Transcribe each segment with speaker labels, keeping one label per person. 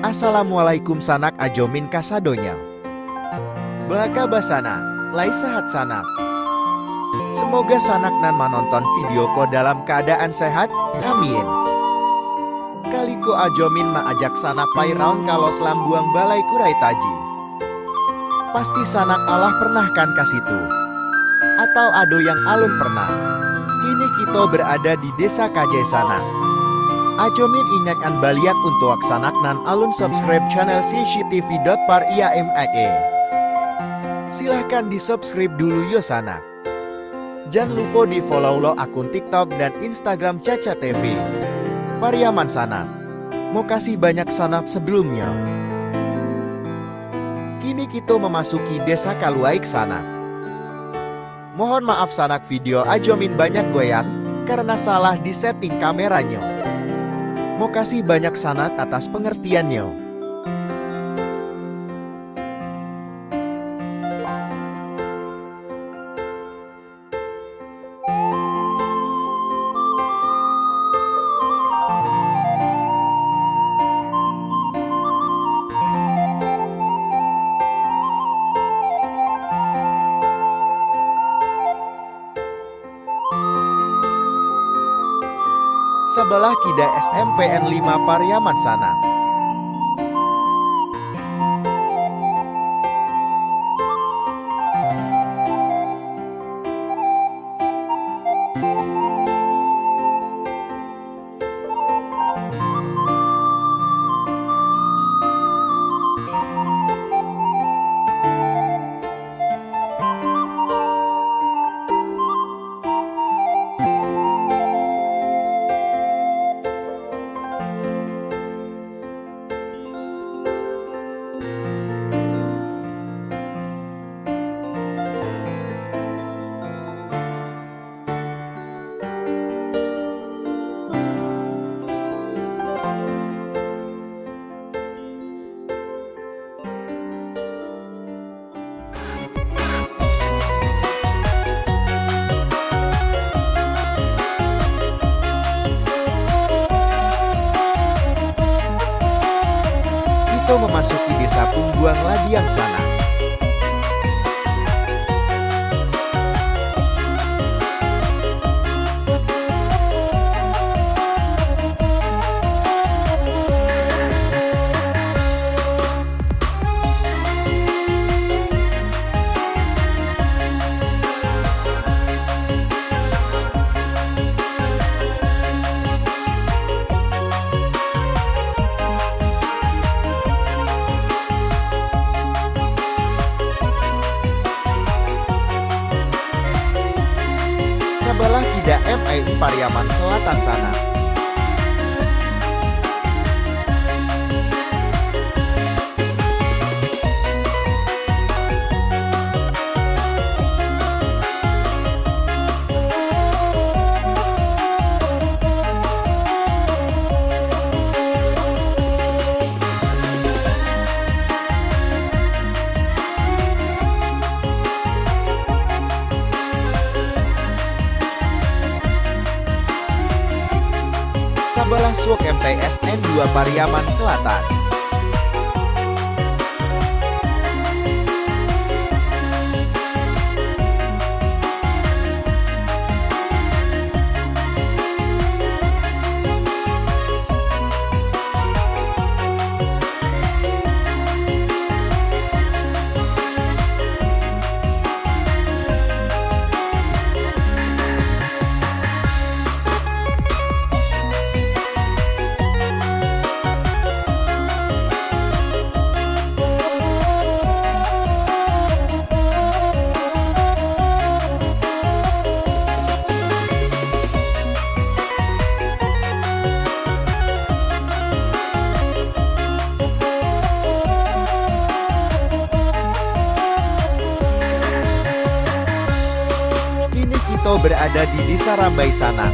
Speaker 1: Assalamualaikum sanak ajomin kasadonya. Baka basana, lai sehat sanak. Semoga sanak nan menonton video ko dalam keadaan sehat, amin. Kaliko ajomin ajak sanak pai raun kalau selambuang balai kurai taji. Pasti sanak Allah pernah kan kasitu. Atau ado yang alun pernah. Kini kita berada di desa Kajai Sanak. Ajomin ingatkan baliak untuk sanak nan alun subscribe channel CCTV.par.ia.me. Silahkan di subscribe dulu yo sanak. Jangan lupa di follow lo akun TikTok dan Instagram Caca TV. Pariaman sanak. Mau kasih banyak sanak sebelumnya. Kini kita memasuki desa Kaluaik Sanak. Mohon maaf sanak video ajomin banyak goyang karena salah di setting kameranya. Mau kasih banyak sanak atas pengertiannya. Sebelah kida SMPN 5 Pariaman Sanak. Kita memasuki desa Pungguang Ladiang Sanak. Sebelah kida MI Pariaman Selatan Sana. Sebelah Suok MTS N2 Pariaman Selatan. Kita berada di Desa Rambai Sanak.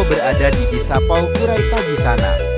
Speaker 1: Kito berada di Desa Pau Kurai Taji Sanap.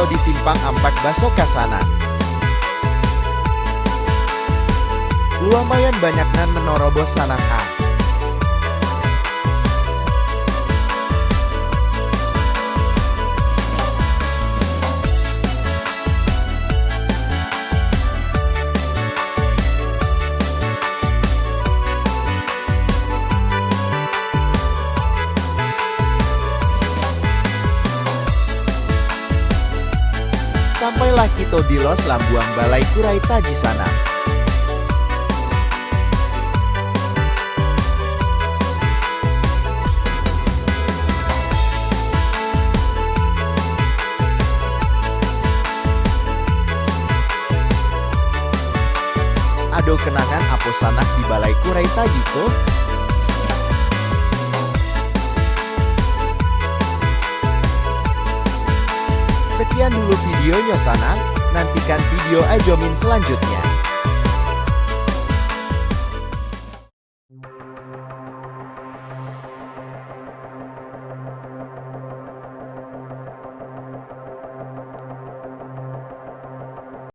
Speaker 1: Di Simpang Ampak Baso Kasana. Lumayan banyak nan menorobos sanak a. Sampailah Kito di Los Lambuang Balai Kurai Taji Sanap. Ado kenangan apo sanak di Balai Kurai Taji ko? Sekian dulu videonya sanak, nantikan video Ajomin selanjutnya.